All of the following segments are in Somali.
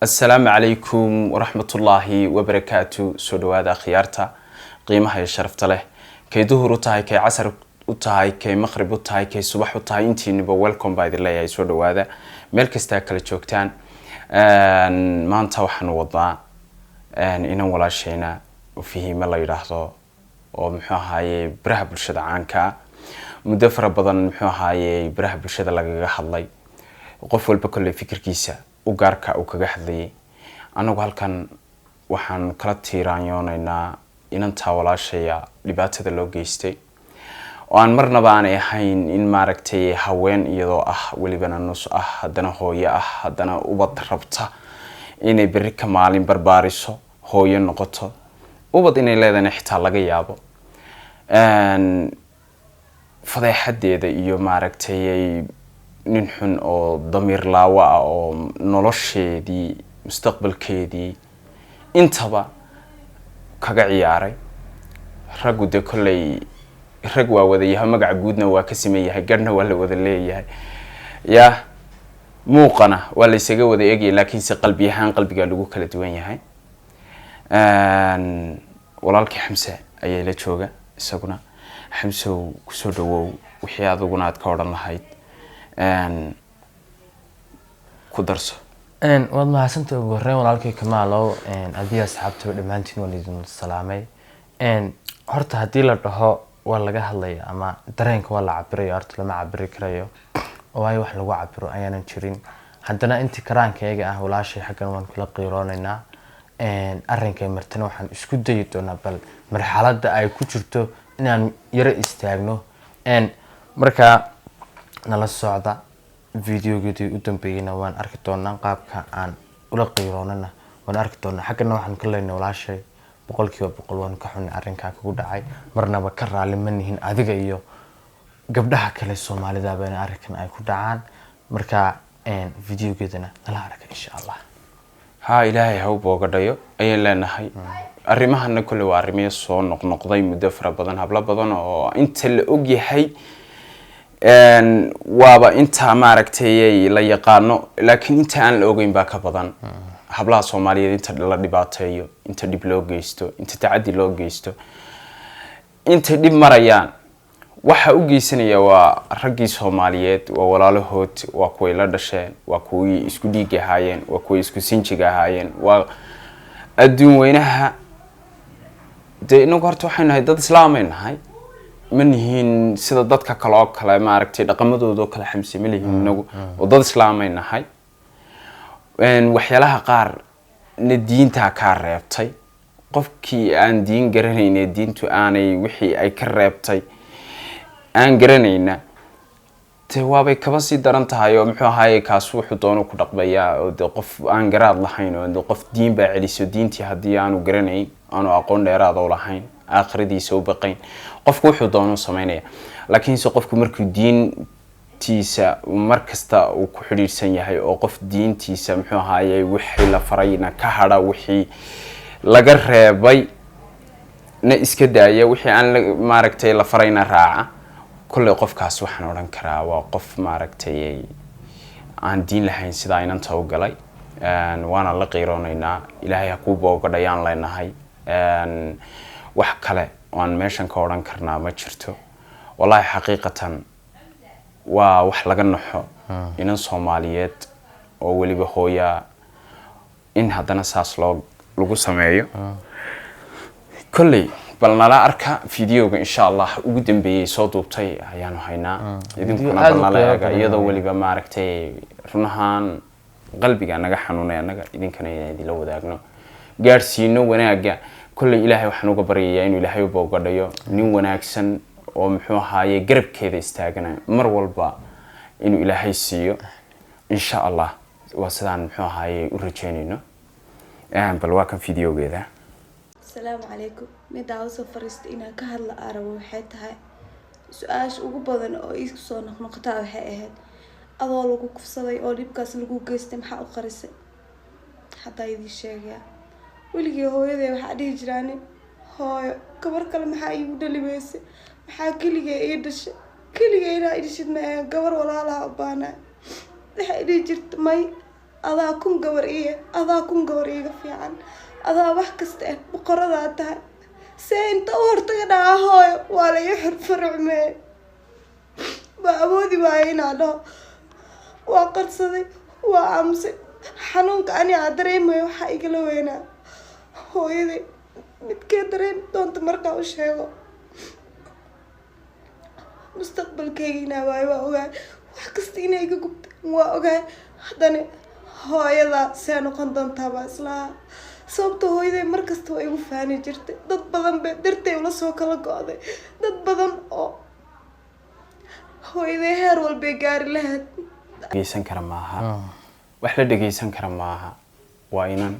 السلام عليكم ورحمة الله وبركاته. سودوادا خيارتا قيمها شرفت له كي ظهر تاعي كي عصر تاعي كي مغرب تاعي كي صباح تاعي انتي نبا ويلكم باي الله يا سودوادا مeel kasta kala joogtaan maanta waxaan wadaa inaan walaashayna u fahimo la yiraahdo oo muxuu ahaayay baraha bulshada caanka muddo fara badan muxuu ahaayay baraha bulshada lagaga hadlay qof walba kulli fikirkiisa u gaarka u kaga hadlayay anagu halkan waxaan kala tiiraanyoonayna inanta walaashaya dhibaatada loo geystay oo aan marnaba aan ahayn in maaragtay haween iyadoo walibana nus hadana hooyo hadana ubad rabta inay bari ka maalin barbaariso hooyo noqoto ubad inay leedahay xitaa laga yaabo fadeexadeeda iyo maaragtay nin xun oo damiir laawa oo nolosheedii mustaqbalkeedii intaba kaga ciyaaray ragu de kulay rag waa wada yahay magac guudna waa ka sameeyahay garna waa la wada leeyahay ya muuqana waa la isaga wada eegay laakiin si qalbi ahaan qalbiga lagu kala duwan yahay walaalkii Xamse ayaa la jooga isaguna Xamse ku soo dhawow wixii aduguna aad ka oran lahayd ku darso waad mahadsantahay ugu horreyn walaalkay Kamaalow adiga asxaabta dhamaantiin waan idin salaamay horta hadii la dhaho waa laga hadlaya ama dareenka waa la cabirayo horta lama cabiri karayo oo ay wax lagu cabiro ayaanan jirin haddana intii karaankayga walaashay xagan waan kula qiiroonaynaa arrinkay martana waxaan isku dayi doonaa bal marxaladda ay ku jirto inaan yara istaagno marka nala socda videogeedii u dambeeyayna waan arki doonaa qaabka aan ula qiiroonana waan arki doonaa xagana waxaan ka leenahay walaashay boqolkiiba boqol waan ka xunay arrinka kugu dhacay marnaba ka raali ma nihin adiga iyo gabdhaha kale Soomaalida baan arkan ay ku dhacaan marka videogeedana nala arka insha Allah ha ilaahay ha u boogadhayo ayaan leenahay arrimahana kulli waa arrimo soo noqnoqday muddo fara badan habla badan oo inta la og yahay waaba inta maaragtay la yaqaano laakiin inta aan la ogeyn baa ka badan hablaha Soomaaliyeed inta la dhibaateeyo inta dib loo geysto inta tacadi loo geysto inta dib marayaan waxa u geysanaya waa raggii Soomaaliyeed waa walaalahood waa kuwa la dhasheen waa kuwa isku dhiig ahaayeen waa kuwa isku sinjiga ahaayeen waa adduun weynaha de inagu horta waxaan nahay dad islaamay nahay manihin sida dadka kale oo kale maaragtay dhaqamadooda kala Xamse milihin inagu oo dad islaamay nahay waxyaalaha qaar na diinta ka reebtay qofkii aan diin garanayna diintu aanay wixii ay ka reebtay aan garanayna te waabay kaba sii daran tahay oo muxuu ahaayay kaas wuxuu doono ku dhaqbaya oo qof aan garaad lahayn oo qof diin baa celiso diintii hadii aanu garanayn aanu aqoon dheeraad oo lahayn aakhiradiisa u baqayn qofku wuxuu doono sameynaya laakiin se qofku markuu diintiisa markasta uu ku xiriirsan yahay oo qof diintiisa muxuu ahaayay wixii la farayna ka hada wixii laga reebay na iska daaya wixii aan maaragtay la farayna raaca kulli qofkaas waxaan oran karaa waa qof maaragtay aan diin lahayn sida inanta u galay waana la qiiroonaynaa ilaahay ha ku boogadhayaan leenahay wax kale aan meeshan ka oran karnaa ma jirto wallahi xaqiiqatan waa wax laga naxo inan Soomaaliyeed oo waliba hooya in haddana saas lagu sameeyo kulli bal nala arka videoga insha Allah ugu dambeeyay soo duubtay ayaanu haynaa idinkuna bal nala eega iyadoo waliba maaragtay runahan qalbiga naga xanuunay anaga idinkana idin la wadaagno gaarsiino wanaaga kulli ilaahay waxaan uga baryayaa inuu ilaahay u boogadhayo nin wanaagsan oo muxuu ahaayay garabkeeda istaagana mar walba inuu ilaahay siiyo insha Allah waa sidaan muxuu ahaayay u rajeynayno bal waa kan videogeeda السلام عليكم مدعو سفرست إنا كهلا أربو حيتها سؤال ugu badan oo isku soo noqnoqtaa waxay ahayd adoo lagu kufsaday oo dibkaas lagu geystay maxaa u qarisay hadaa idin sheegaya weligii hooyaday waxa dhihi jiraan hooyo gabar kale maxaa iigu dhalibeysay maxaa kaliya ii dhashay kaliya ina idhishid ma gabar walaalaha u baana waxa idin jirta may adaa kun gabar adaa kun gabar iiga fiican adaa wax kasta ah boqoradaa tahay see inta u hortaga dhaca hooyo waa la ii xirfarcmee baa awoodi waaye inaa dhaho waa qarsaday waa aamusay xanuunka ani aa dareemayo waxaa igala weynaa hooyaday midkee dareemi doonta markaa u sheego mustaqbalkeygiina waayo waa ogaay wax kasta inay iga gubtay waa ogaay haddana hooyadaa see noqon doontaa baa islaha sababta hooyaday markasta waa igu faani jirtay dad badan be dartay ula soo kala go-day dad badan oo hooyaday heer walbay gaari lahayd dhegeysan kara maaha wax la dhegeysan kara maaha waa inan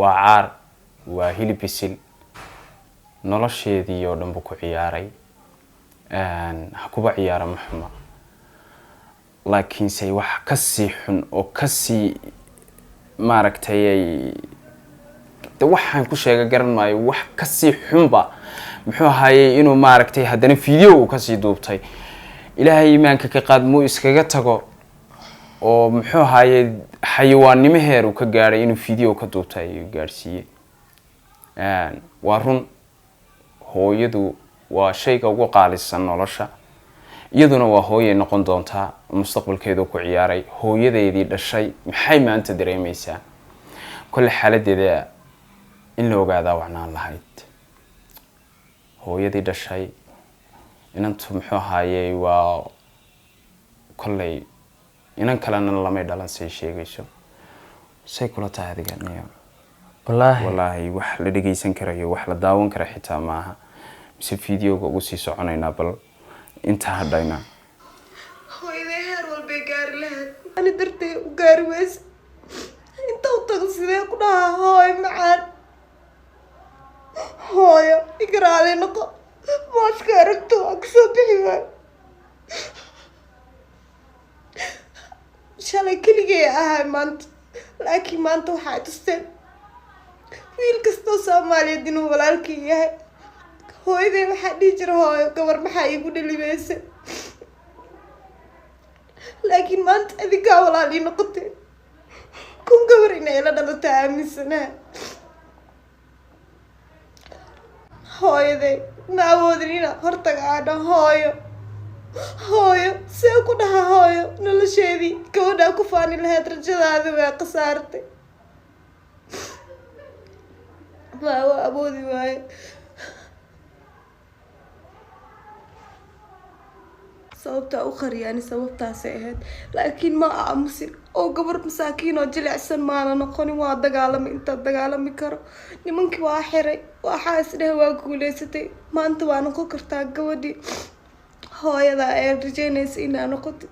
waa caar waa hilib bisil nolosheedii oo dhan buu ku ciyaaray ha kuba ciyaara ma xuma laakiinse wax kasii xun oo kasii maaragtay de waxaan ku sheega garan maayo wax kasii xunba muxuu ahaayey inuu maaragtay haddana video uu kasii duubtay ilaahay iimaanka ka qaad muu iskaga tago oo muxuu ahaayey xayawaannimo heer uu ka gaadhay inuu video ka duubtay ayuu gaadhsiiyey waa run hooyadu waa shayga ugu qaalisan nolosha iyaduna waa hooyay noqon doontaa mustaqbalkeedu ku ciyaaray hooyadeedii dhashay maxay maanta dareemaysaa kolle xaaladeeda in la ogaadaa wacnaan lahayd hooyadii dhashay inantu muxuu ahaayey waa kolley inan kalena lamay dhalan say sheegayso say kula tahay adiga niyo wallaahi wax la dhegeysan karayo wax la daawan kara xitaa maaha mise videoga ugu sii soconaynaa bal intaa hadhayna hooyaday heer walbay gaari lahayd ani dartay u gaari weyse inta u tago sidee ku dhahaa hooyo macaan hooyo igaraali noqo maaska aragto waa kasoo bixi waayo shalay keligay ahay maanta laakiin maanta waxay tusteen wiil kastoo soomaaliyeed inuu walaalkii yahay hooyaday waxaa dhihi jira hooyo gabar maxaa iigu dhalibaysa laakiin maanta adigaa walaal ii noqoteen kun gabar inay la dhalata aaminsanaa hooyaday ma awoodin inaa hortaga aadha hooyo see ku dhaha hooyo nolosheedii gabadhaa ku faani lahayd rajadaadi waa khasaartay waa awoodi waayo sababtaa u qariyaani sababtaasay ahayd laakiin ma aamusin oo gabar masaakiin oo jilicsan maana noqonin waa dagaalami intaa dagaalami karo nimankii waa xiray waxaa isdheh waa guuleysatay maanta waa noqon kartaa gabadhii hooyada ay rajeynaysa inaa noqotid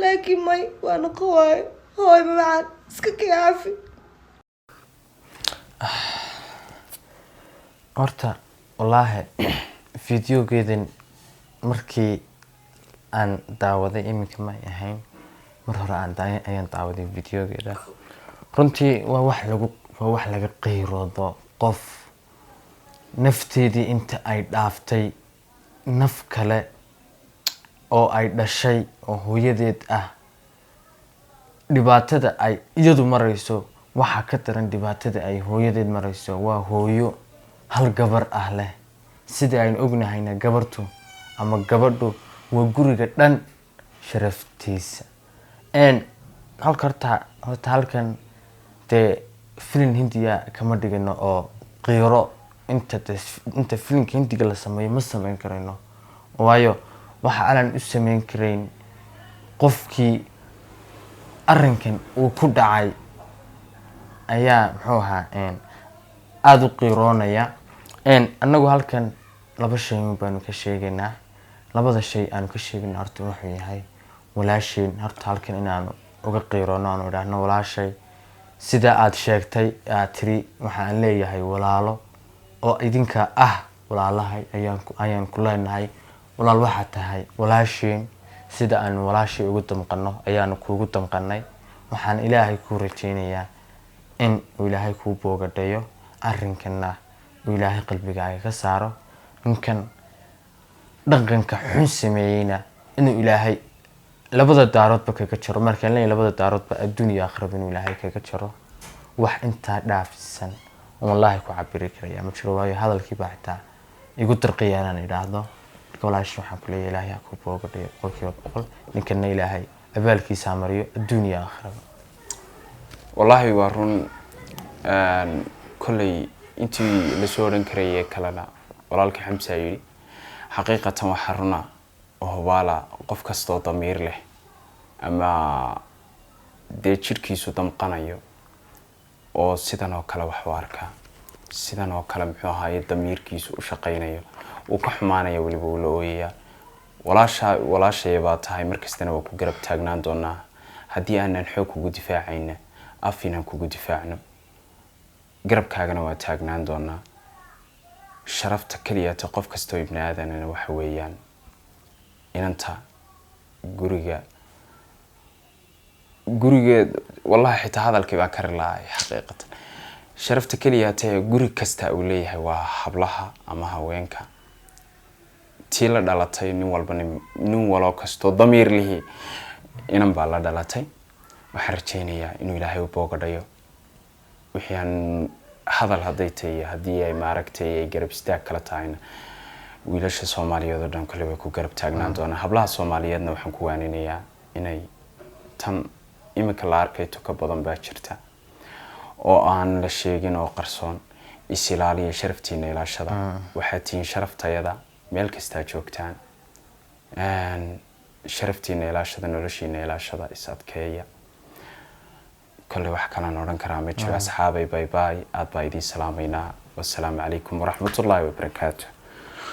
laakiin may waa noqon waayo hooy mamacaan iska kicaafi horta wallaahi videogeedan markii aan daawaday iminka may ahayn mar hore ayaan daawaday videogeeda runtii waa wax laga qiiroodo qof nafteedii inta ay dhaaftay naf kale oo ay dhashay oo hooyadeed ah dhibaatada ay iyadu marayso waxaa ka daran dhibaatada ay hooyadeed marayso waa hooyo hal gabar ah leh sidii aynu ognahayna gabartu ama gabadhu waa guriga dhan sharaftiisa horta halkan dee filin hindiya kama dhigano oo qiiro inta filinka hindiga la sameeyo ma sameyn karayno waayo waxa aanan u sameyn karayn qofkii arrinkan uu ku dhacay ayaa muxuu ahaa aada u qiiroonaya annagu halkan laba shay baanu ka sheegaynaa labada shay aanu ka sheegayna horta wuxuu yahay walaasheen horta halkan inaanu uga qiiroono aanu idhaahno walaashay sida aada sheegtay aad tiri waxaan leeyahay walaalo oo idinka ah walaalahay ayaan ku leenahay walaal waxaa tahay walaasheen sida aanu walaashay ugu damqano ayaanu kuugu damqanay waxaan ilaahay kuu rajeynayaa in uu ilaahay kuu boogadhayo arrinkanna uu ilaahay qalbigaaga ka saaro ninkan dhaqanka xun sameeyeyna inuu ilaahay labada daaroodba kaga jaro markaan leeyahay labada daaroodba adduun iyo aakhiraba inuu ilaahay kaga jaro wax intaa dhaafisan wallaahi ku cabiri karaya ma jiro waayo hadalkiiba xitaa igu dirqiya inaan idhaahdo marka walaashin waxaan ku leeyahay ilaahay ha ku boogadhiyo boqolkiiba boqol ninkana ilaahay abaalkiisa mariyo adduun iyo aakhiraba wallaahi waa run kolley intii lasoo odhan karayay kalena walaalkii xamsa yidhi xaqiiqatan waxaa runa oo hubaala qof kastoo damiir leh ama dee jidhkiisu damqanayo oo sidan oo kale wax u arkaa sidan oo kale muxuu ahaaye damiirkiisu u shaqaynayo uu ka xumaanaya weliba uu la ooyayaa walaashaya baa tahay markastana waa ku garab taagnaan doonaa haddii aanan xoog kugu difaacayna af inaan kugu difaacno garabkaagana waa taagnaan doonaa sharafta keliyata qof kastoo ibni aadanana waxa weeyaan inanta guriga wallahi xitaa hadalkii baa kari lahay xaqiiqatan sharafta keliyata guri kasta uu leeyahay waa hablaha ama haweenka tii la dhalatay nin waloo kastoo damiir lihi inan baa la dhalatay waxaan rajaynayaa inuu ilaahay u boogadhayo wixii aan hadal hadday tahay haddii ay maaragtay ay garab istaag kala tahayna wiilasha Soomaaliyeed oo dhan kale way ku garab taagnaan doonaan hablaha Soomaaliyeedna waxaan ku waaninayaa inay tan imika la arkay ka badan baa jirta oo aan la sheegin oo qarsoon isilaaliya sharaftiina ilaashada waxaa tiin sharaftayada meel kasta joogtaan sharaftiina ilaashada noloshiina ilaashada is adkeeya كل واحد كان نورن كرامة أصحابي باي باي أبا إيدي سلامينا والسلام عليكم ورحمة الله وبركاته.